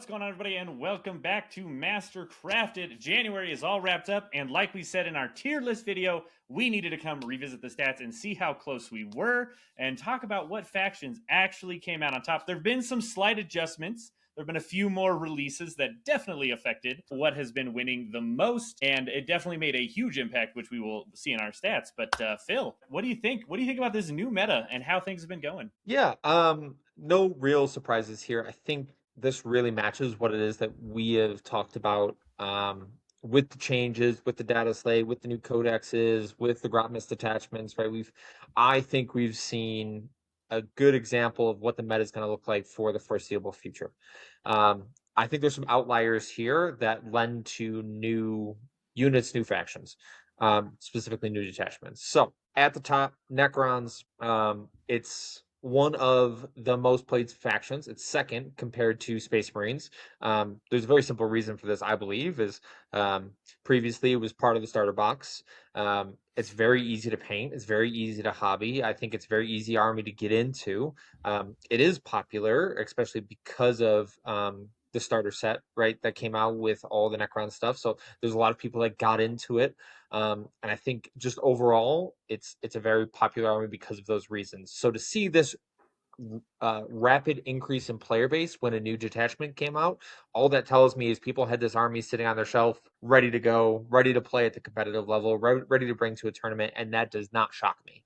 What's going on, everybody, and welcome back to Master Crafted. January is all wrapped up, and like we said in our tier list video, we needed to come revisit the stats and see how close we were and talk about what factions actually came out on top. There have been some slight adjustments. There have been a few more releases that definitely affected what has been winning the most, and it definitely made a huge impact, which we will see in our stats. But Phil, what do you think? What do you think about this new meta and how things have been going? Yeah, no real surprises here. I think this really matches what it is that we have talked about with the changes, with the data slate, with the new codexes, with the Grotmist attachments, right? I think we've seen a good example of what the meta is going to look like for the foreseeable future. I think there's some outliers here that lend to new units, new factions, specifically new detachments. So at the top, Necrons, it's one of the most played factions. It's second compared to Space Marines. There's a very simple reason for this, I believe, is previously it was part of the starter box. It's very easy to paint. It's very easy to hobby. I think it's very easy army to get into. It is popular, especially because of the starter set, right, that came out with all the Necron stuff. So there's a lot of people that got into it. And I think just overall, it's a very popular army because of those reasons. So to see this rapid increase in player base when a new detachment came out, all that tells me is people had this army sitting on their shelf, ready to go, ready to play at the competitive level, ready to bring to a tournament, and that does not shock me.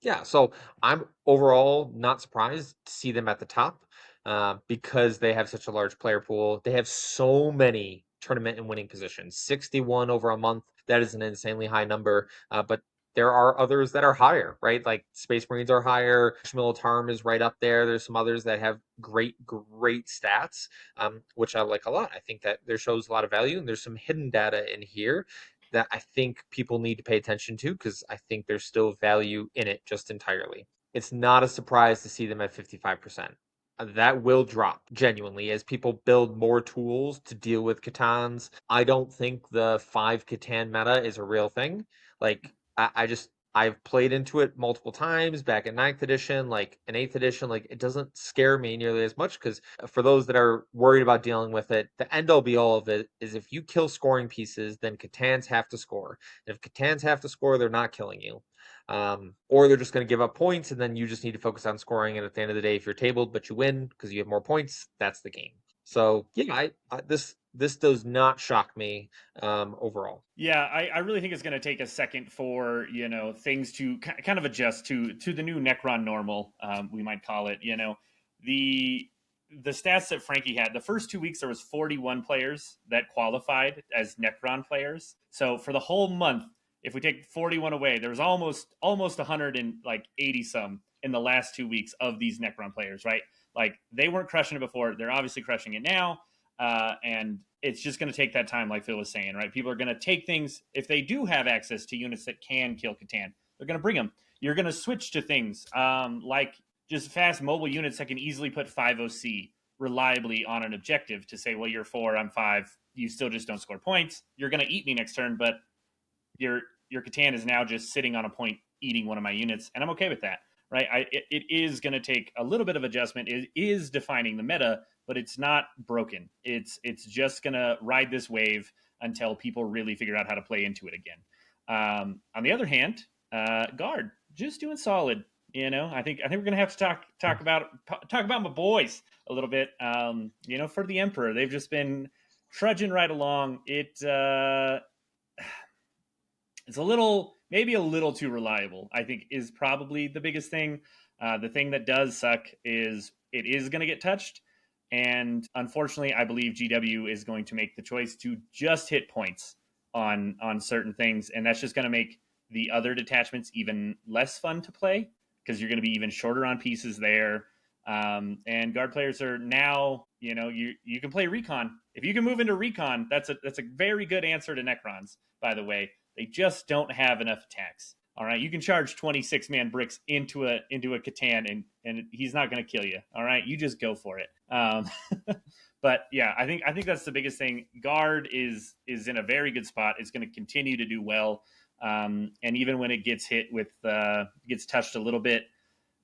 Yeah, so I'm overall not surprised to see them at the top because they have such a large player pool. They have so many tournament and winning positions, 61 over a month. That is an insanely high number, but there are others that are higher, right? Like Space Marines are higher. Astra Militarum is right up there. There's some others that have great stats, which I like a lot. I think that there shows a lot of value, and there's some hidden data in here that I think people need to pay attention to because I think there's still value in it just entirely. It's not a surprise to see them at 55%. That will drop genuinely as people build more tools to deal with Catans. I don't think the 5 Catan meta is a real thing. Like, I've played into it multiple times back in 9th edition, like in 8th edition. Like, it doesn't scare me nearly as much because for those that are worried about dealing with it, the end all be all of it is if you kill scoring pieces, then Catans have to score. And if Catans have to score, they're not killing you. Or they're just going to give up points, and then you just need to focus on scoring. And at the end of the day, if you're tabled but you win because you have more points, that's the game. So yeah, this does not shock me overall. Yeah, I really think it's going to take a second for things to kind of adjust to the new Necron normal, we might call it. The stats that Frankie had the first 2 weeks, there was 41 players that qualified as Necron players. So for the whole month, if we take 41 away, there was almost 180 some in the last 2 weeks of these Necron players, right? Like, they weren't crushing it before; they're obviously crushing it now. And it's just going to take that time, like Phil was saying, right? People are going to take things, if they do have access to units that can kill Catan, they're going to bring them. You're going to switch to things like just fast mobile units that can easily put 5OC reliably on an objective to say, well, you're 4, I'm 5, you still just don't score points. You're going to eat me next turn, but your Catan is now just sitting on a point eating one of my units, and I'm okay with that, right? It is going to take a little bit of adjustment. It is defining the meta, but it's not broken. It's just going to ride this wave until people really figure out how to play into it again. On the other hand, guard just doing solid. I think we're going to have to talk about my boys a little bit. For the Emperor, they've just been trudging right along. It's maybe a little too reliable, I think, is probably the biggest thing. The thing that does suck is it is going to get touched. And unfortunately, I believe GW is going to make the choice to just hit points on certain things. And that's just going to make the other detachments even less fun to play because you're going to be even shorter on pieces there. And guard players are now, you can play recon. If you can move into recon, that's a very good answer to Necrons, by the way. They just don't have enough attacks. All right, you can charge 26-man bricks into a Catan, and he's not going to kill you. All right, you just go for it. But yeah, I think that's the biggest thing. Guard is in a very good spot. It's going to continue to do well, and even when it gets hit with gets touched a little bit,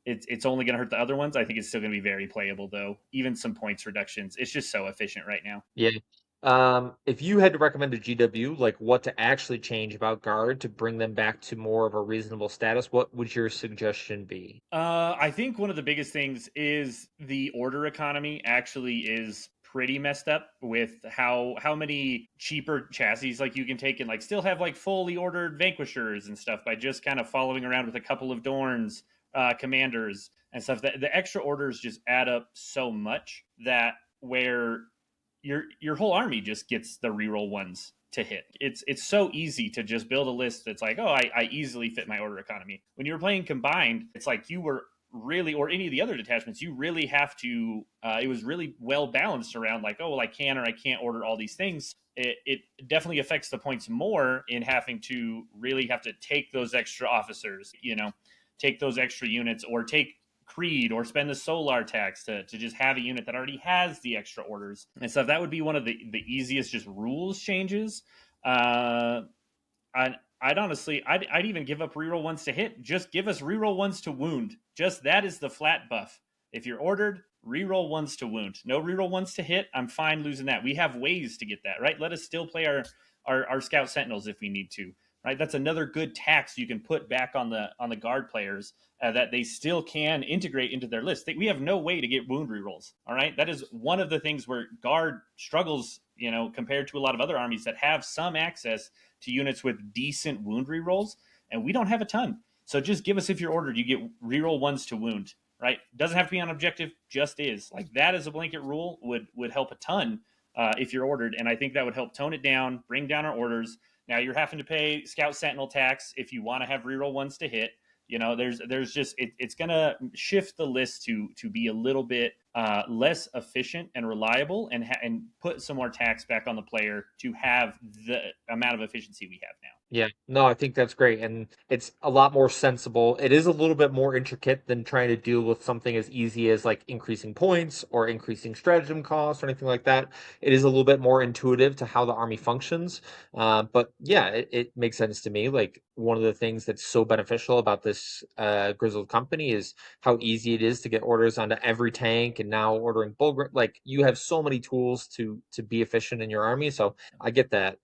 it's only going to hurt the other ones. I think it's still going to be very playable, though. Even some points reductions. It's just so efficient right now. Yeah. If you had to recommend a GW, like what to actually change about guard to bring them back to more of a reasonable status, what would your suggestion be? I think one of the biggest things is the order economy actually is pretty messed up with how many cheaper chassis like you can take and like still have like fully ordered vanquishers and stuff by just kind of following around with a couple of Dorns, commanders and stuff. That the extra orders just add up so much that where your whole army just gets the reroll ones to hit. It's so easy to just build a list that's like, oh, I easily fit my order economy. When you're playing combined, it's like you were really, or any of the other detachments, you really have to. It was really well balanced around like, oh, well, I can or I can't order all these things. It definitely affects the points more in having to really have to take those extra officers, take those extra units, or take Creed, or spend the solar tax to just have a unit that already has the extra orders and stuff. That would be one of the easiest just rules changes. I'd honestly, I'd even give up reroll ones to hit. Just give us reroll ones to wound. Just that is the flat buff. If you're ordered, reroll ones to wound. No reroll ones to hit. I'm fine losing that. We have ways to get that, right? Let us still play our scout sentinels if we need to, right? That's another good tax you can put back on the guard players, that they still can integrate into their list. We have no way to get wound rerolls. All right, that is one of the things where guard struggles, compared to a lot of other armies that have some access to units with decent wound rerolls, and we don't have a ton. So just give us, if you're ordered, you get reroll ones to wound. Right? Doesn't have to be on objective, just is. Like that as a blanket rule would help a ton, if you're ordered, and I think that would help tone it down, bring down our orders. Now you're having to pay Scout Sentinel tax if you want to have reroll ones to hit. There's just it's gonna shift the list to be a little bit less efficient and reliable, and put some more tax back on the player to have the amount of efficiency we have now. Yeah, no, I think that's great. And it's a lot more sensible. It is a little bit more intricate than trying to deal with something as easy as like increasing points or increasing stratagem costs or anything like that. It is a little bit more intuitive to how the army functions. But yeah, it makes sense to me. Like one of the things that's so beneficial about this Grizzled company is how easy it is to get orders onto every tank, and now ordering bull. Like you have so many tools to be efficient in your army. So I get that.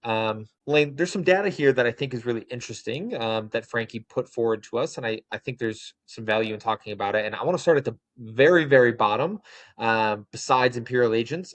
Lane, there's some data here that I think is really interesting, that Frankie put forward to us, and I think there's some value in talking about it. And I want to start at the very, very bottom. Besides Imperial Agents,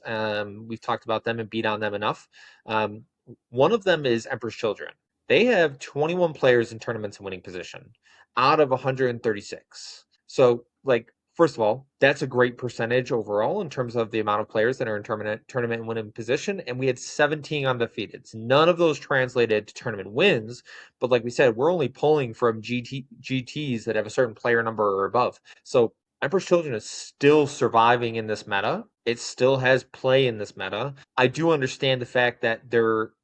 we've talked about them and beat on them enough. One of them is Emperor's Children. They have 21 players in tournaments and winning position out of 136. So, like, first of all, that's a great percentage overall in terms of the amount of players that are in tournament and winning position. And we had 17 undefeateds. None of those translated to tournament wins. But like we said, we're only pulling from GTs that have a certain player number or above. So Emperor's Children is still surviving in this meta. It still has play in this meta. I do understand the fact that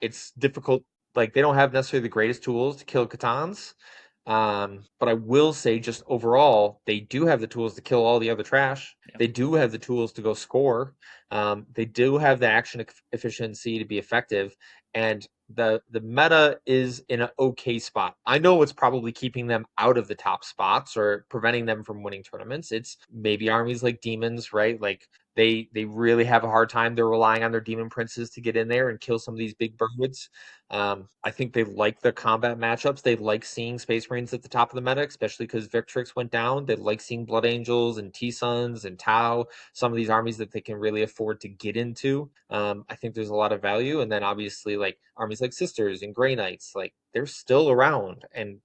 it's difficult. Like they don't have necessarily the greatest tools to kill Catans. But I will say, just overall, they do have the tools to kill all the other trash. Yeah. They do have the tools to go score. They do have the action efficiency to be effective, and the meta is in an okay spot. I know it's probably keeping them out of the top spots or preventing them from winning tournaments. It's maybe armies like demons, right? Like they really have a hard time. They're relying on their demon princes to get in there and kill some of these big birds. I think they like the combat matchups. They like seeing Space Marines at the top of the meta, especially because Victrix went down. They like seeing Blood Angels and T-Suns and Tau, some of these armies that they can really afford to get into. I think there's a lot of value. And then obviously like armies like Sisters and Grey Knights, like they're still around, and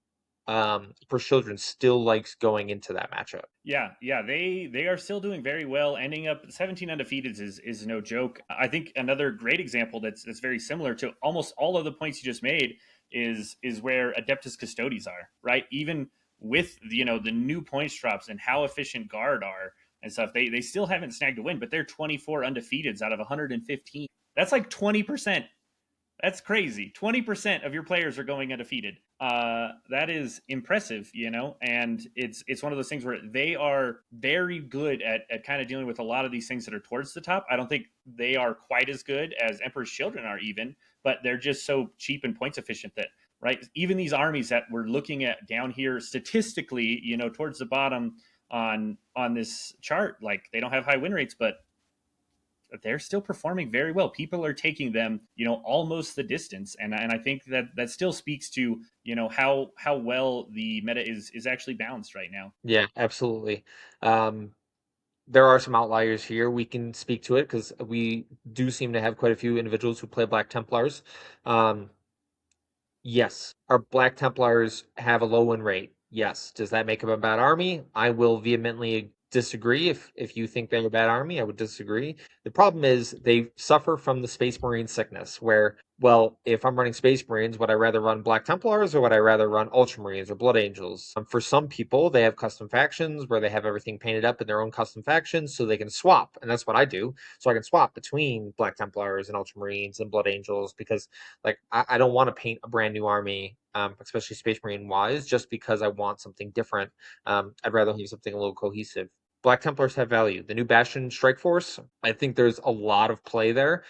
for Children still likes going into that matchup. Yeah, they are still doing very well. Ending up 17 undefeated is no joke. I think another great example that's very similar to almost all of the points you just made is where Adeptus Custodes are, right? Even with the new points drops and how efficient guard are and stuff, they still haven't snagged a win, but they're 24 undefeateds out of 115. That's like 20%. That's crazy. 20% of your players are going undefeated. That is impressive, and it's one of those things where they are very good at kind of dealing with a lot of these things that are towards the top. I don't think they are quite as good as Emperor's Children are even, but they're just so cheap and points efficient that, right, even these armies that we're looking at down here statistically, towards the bottom, on this chart. Like they don't have high win rates, but they're still performing very well. People are taking them, almost the distance, and I think that still speaks to how well the meta is actually balanced right now. Yeah, absolutely. Um, there are some outliers here. We can speak to it because we do seem to have quite a few individuals who play Black Templars. Um, yes. Our Black Templars have a low win rate. Yes. Does that make them a bad army? I will vehemently disagree. If you think they're a bad army, I would disagree. The problem is they suffer from the Space Marine sickness, where, well, if I'm running Space Marines, would I rather run Black Templars or would I rather run Ultramarines or Blood Angels? For some people, they have custom factions where they have everything painted up in their own custom factions so they can swap. And that's what I do. So I can swap between Black Templars and Ultramarines and Blood Angels because, like, I don't want to paint a brand new army, especially Space Marine wise, just because I want something different. I'd rather have something a little cohesive. Black Templars have value. The new Bastion Strike Force, I think there's a lot of play there.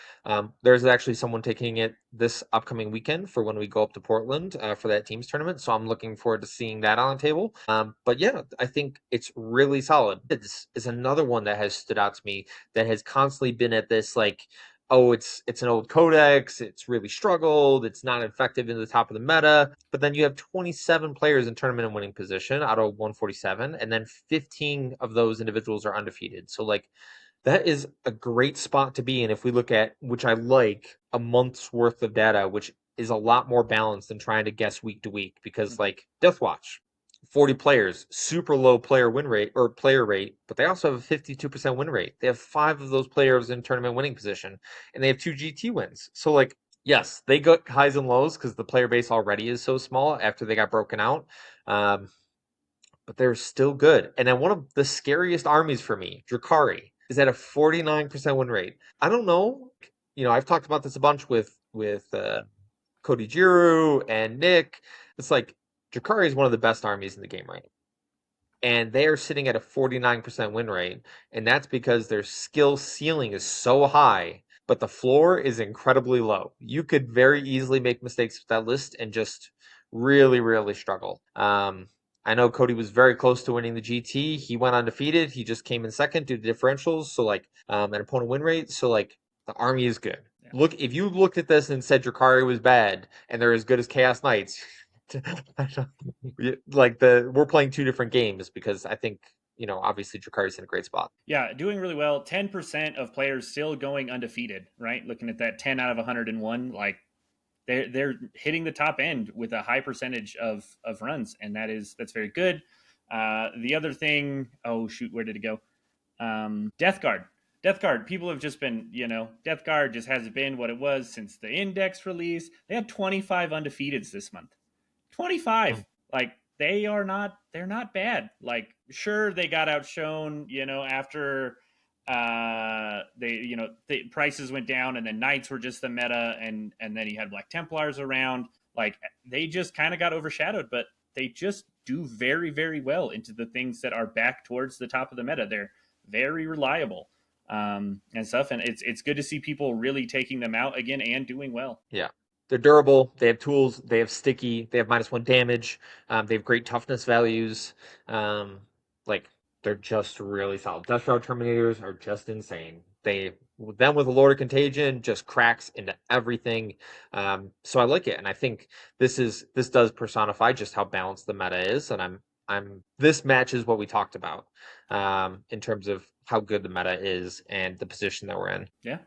There's actually someone taking it this upcoming weekend for when we go up to Portland for that teams tournament. So I'm looking forward to seeing that on the table. But yeah, I think it's really solid. This is another one that has stood out to me that has constantly been at this like, oh, it's an old codex, it's really struggled, it's not effective in the top of the meta. But then you have 27 players in tournament and winning position out of 147, and then 15 of those individuals are undefeated. So like that is a great spot to be in if we look at, which I like, a month's worth of data, which is a lot more balanced than trying to guess week to week. Because like Death Watch, 40 players, super low player win rate or player rate, but they also have a 52% win rate. They have 5 of those players in tournament winning position, and they have 2 GT wins. So like, yes, they got highs and lows because the player base already is so small after they got broken out. Um, but they're still good. And then one of the scariest armies for me, Drakari, is at a 49% win rate. I don't know. I've talked about this a bunch with Cody Giroux and Nick. It's like Drakari is one of the best armies in the game right now. And they are sitting at a 49% win rate. And that's because their skill ceiling is so high, but the floor is incredibly low. You could very easily make mistakes with that list and just really, really struggle. I know Cody was very close to winning the GT. He went undefeated. He just came in second due to differentials. So like, an opponent win rate. So like, the army is good. Yeah. Look, if you looked at this and said Drakari was bad and they're as good as Chaos Knights, we're playing 2 different games because I think obviously Drakari's in a great spot. Yeah, doing really well. 10% of players still going undefeated, right? Looking at that 10 out of 101, like they're hitting the top end with a high percentage of runs, and that's very good. The other thing, oh shoot, where did it go? Death Guard. Death Guard, people have just been, Death Guard just hasn't been what it was since the index release. They had 25 undefeateds this month. 25. Like they're not bad. Like sure they got outshone, after the prices went down and then knights were just the meta and then you had Black Templars around. Like they just kind of got overshadowed, but they just do very, very well into the things that are back towards the top of the meta. They're very reliable. And stuff, and it's good to see people really taking them out again and doing well. Yeah. They're durable. They have tools. They have sticky. They have -1 damage. They have great toughness values. Like they're just really solid. Death Shroud Terminators are just insane. Them with a Lord of Contagion just cracks into everything. So I like it, and I think this does personify just how balanced the meta is, and this matches what we talked about in terms of how good the meta is and the position that we're in. Yeah.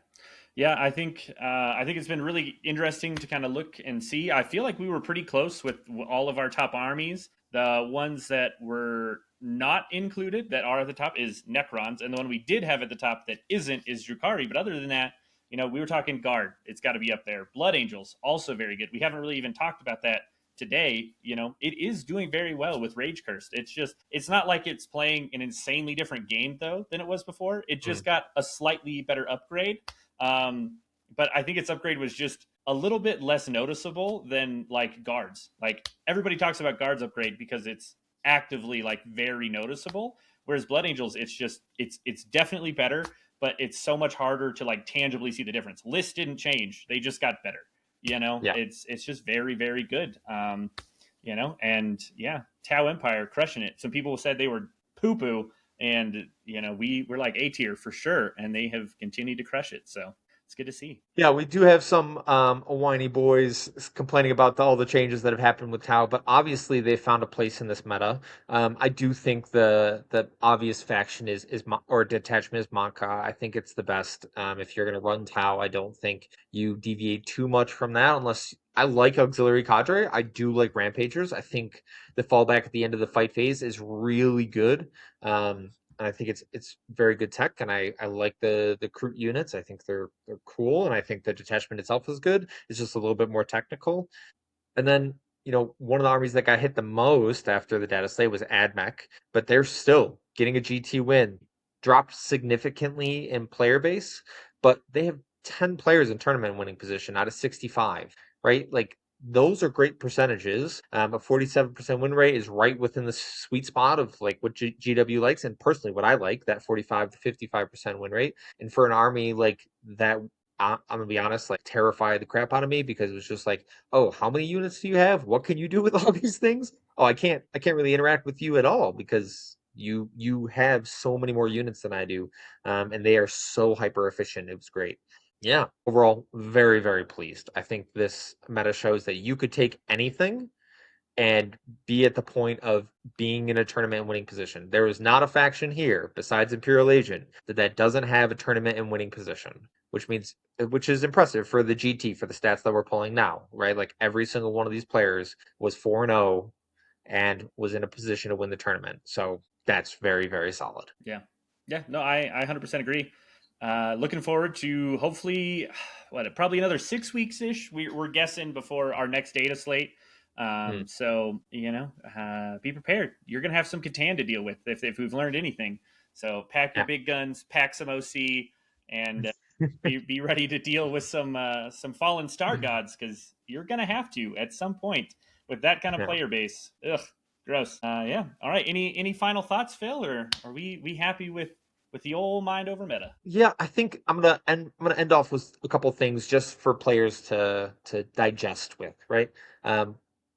Yeah, I think it's been really interesting to kind of look and see. I feel like we were pretty close with all of our top armies. The ones that were not included that are at the top is Necrons, and the one we did have at the top that isn't is Drakari. But other than that, we were talking Guard. It's got to be up there. Blood Angels also very good. We haven't really even talked about that today. It is doing very well with Rage Cursed. It's not like it's playing an insanely different game though than it was before. It just got a slightly better upgrade. But I think its upgrade was just a little bit less noticeable than like Guards. Like everybody talks about Guards upgrade because it's actively like very noticeable. Whereas Blood Angels, it's definitely better, but it's so much harder to like tangibly see the difference. Lists didn't change; they just got better. Yeah. It's just very, very good. And yeah, Tau Empire crushing it. Some people said they were poo poo. And we're like A tier for sure, and they have continued to crush it. So it's good to see. Yeah, we do have some whiny boys complaining about all the changes that have happened with Tau, but obviously they found a place in this meta. I do think the obvious faction or detachment is Monka. I think it's the best. If you're going to run Tau, I don't think you deviate too much from that unless I like auxiliary cadre. I do like rampagers. I think the fallback at the end of the fight phase is really good. And I think it's very good tech, and I like the Kroot units. I think they're cool, and I think the detachment itself is good. It's just a little bit more technical. And then, one of the armies that got hit the most after the data slate was AdMech, but they're still getting a GT win. Dropped significantly in player base, but they have 10 players in tournament winning position out of 65, right? Like, those are great percentages. A 47% win rate is right within the sweet spot of like what GW likes, and personally what I like, that 45 to 55% win rate. And for an army like that, I'm gonna be honest, like terrified the crap out of me because it was just like, oh, how many units do you have? What can you do with all these things? Oh, I can't really interact with you at all because you have so many more units than I do, and they are so hyper efficient. It was great. Yeah, overall, very, very pleased. I think this meta shows that you could take anything and be at the point of being in a tournament and winning position. There is not a faction here besides Imperial Agent that doesn't have a tournament and winning position, which is impressive for the GT for the stats that we're pulling now, right? Like every single one of these players was 4-0 and was in a position to win the tournament. So that's very, very solid. Yeah. Yeah. No, I 100% agree. Looking forward to hopefully, probably another 6 weeks ish. We're guessing before our next data slate. Hmm. So, be prepared. You're going to have some Catan to deal with if we've learned anything. So, pack your Yeah. big guns, pack some OC, and be ready to deal with some fallen star gods because you're going to have to at some point with that kind of Yeah. player base. Ugh. Gross. Yeah. All right. Any final thoughts, Phil, or are we happy with the old mind over meta? Yeah, I think I'm gonna end off with a couple things just for players to digest with, right? Um,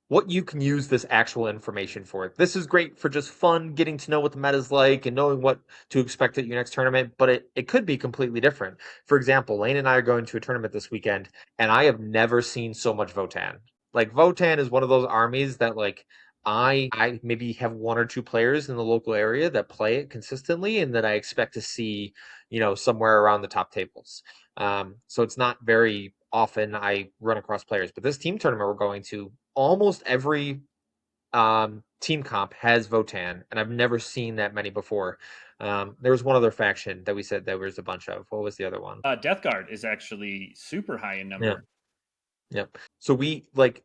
what you can use this actual information for. This is great for just fun, getting to know what the meta's like and knowing what to expect at your next tournament, but it could be completely different. For example, Lane and I are going to a tournament this weekend, and I have never seen so much Votan. Like Votan is one of those armies that like I maybe have one or two players in the local area that play it consistently and that I expect to see, somewhere around the top tables. So it's not very often I run across players, but this team tournament we're going to, almost every team comp has Votan, and I've never seen that many before. There was one other faction that we said there was a bunch of. What was the other one? Death Guard is actually super high in Yeah. number. Yep. So we like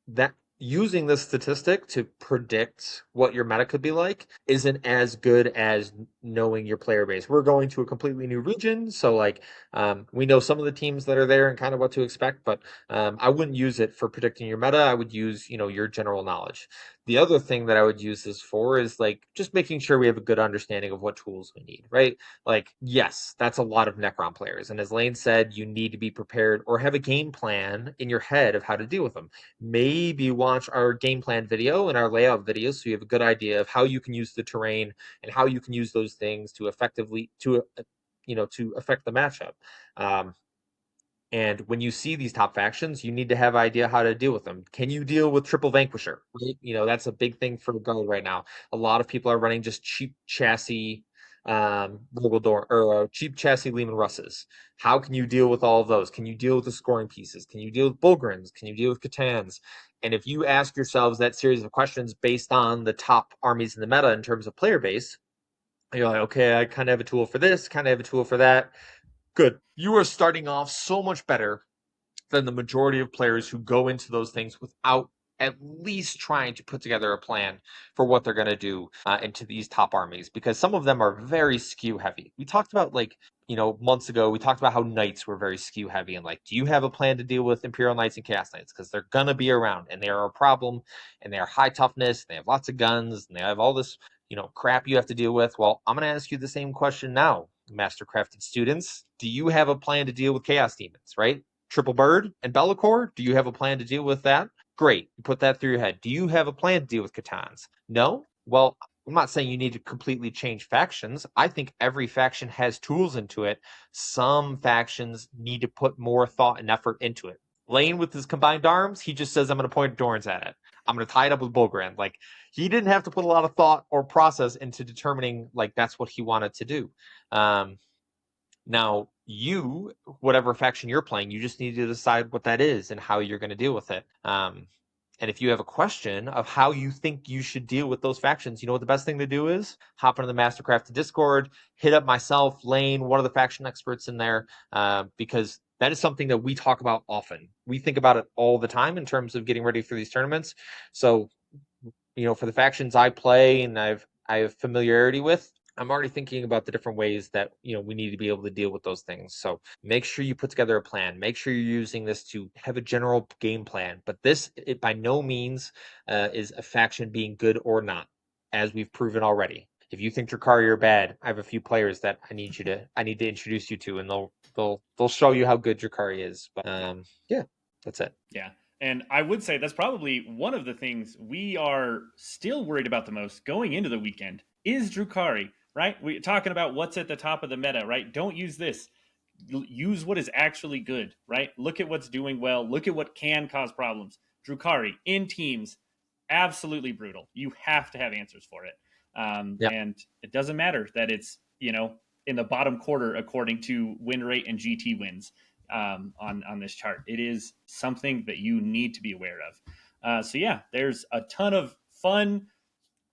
that using this statistic to predict what your meta could be like isn't as good as knowing your player base. We're going to a completely new region, so like we know some of the teams that are there and kind of what to expect, but I wouldn't use it for predicting your meta. I would use, your general knowledge. The other thing that I would use this for is like just making sure we have a good understanding of what tools we need, right? Like, yes, that's a lot of Necron players. And as Lane said, you need to be prepared or have a game plan in your head of how to deal with them. Maybe watch our game plan video and our layout video so you have a good idea of how you can use the terrain and how you can use those things to effectively to affect the matchup. Um, and when you see these top factions, you need to have an idea how to deal with them. Can you deal with triple vanquisher? Right? That's a big thing for Guard right now. A lot of people are running just cheap chassis Volgodor or cheap chassis Lehman Russes. How can you deal with all of those? Can you deal with the scoring pieces? Can you deal with Bulgrins? Can you deal with Catans? And if you ask yourselves that series of questions based on the top armies in the meta in terms of player base, you're like, okay, I kind of have a tool for this, kind of have a tool for that. Good. You are starting off so much better than the majority of players who go into those things without at least trying to put together a plan for what they're going to do into these top armies because some of them are very skew heavy. We talked about months ago, we talked about how knights were very skew heavy and like, do you have a plan to deal with Imperial Knights and Chaos Knights? Because they're going to be around and they are a problem and they are high toughness. And they have lots of guns and they have all this, crap you have to deal with. Well, I'm going to ask you the same question now, Mastercrafted students. Do you have a plan to deal with Chaos Demons, right? Triple Bird and Be'lakor? Do you have a plan to deal with that? Great. You put that through your head. Do you have a plan to deal with Catans? No? Well, I'm not saying you need to completely change factions. I think every faction has tools into it. Some factions need to put more thought and effort into it. Lane with his combined arms, he just says, I'm going to point Dorns at it. I'm going to tie it up with Bullgrand. Like, he didn't have to put a lot of thought or process into determining, like, that's what he wanted to do. Now, you, whatever faction you're playing, you just need to decide what that is and how you're going to deal with it. And if you have a question of how you think you should deal with those factions, you know what the best thing to do is? Hop into the Mastercraft Discord, hit up myself, Lane, one of the faction experts in there, because that is something that we talk about often. We think about it all the time in terms of getting ready for these tournaments. So, you know, for the factions I play and I have familiarity with, I'm already thinking about the different ways that, you know, we need to be able to deal with those things. So make sure you put together a plan. Make sure you're using this to have a general game plan. But this, it by no means is a faction being good or not, as we've proven already. If you think Drukhari are bad, I have a few players that I need to introduce you to, and they'll show you how good Drukhari is. But yeah, that's it. Yeah. And I would say that's probably one of the things we are still worried about the most going into the weekend is Drukhari, right? We're talking about what's at the top of the meta, right? Don't use this. Use what is actually good, right? Look at what's doing well. Look at what can cause problems. Drukhari in teams, absolutely brutal. You have to have answers for it. Yeah. And it doesn't matter that it's, you know, in the bottom quarter according to win rate and GT wins. On this chart. It is something that you need to be aware of. So yeah, there's a ton of fun,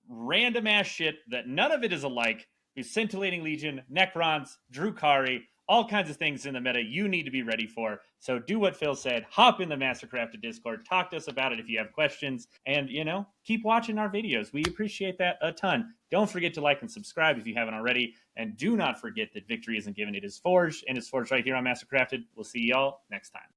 random ass shit that none of it is alike. There's Scintillating Legion, Necrons, Drukhari, all kinds of things in the meta you need to be ready for. So do what Phil said. Hop in the Mastercrafted Discord. Talk to us about it if you have questions. And, you know, keep watching our videos. We appreciate that a ton. Don't forget to like and subscribe if you haven't already. And do not forget that victory isn't given, it is forged. And it's forged right here on Mastercrafted. We'll see y'all next time.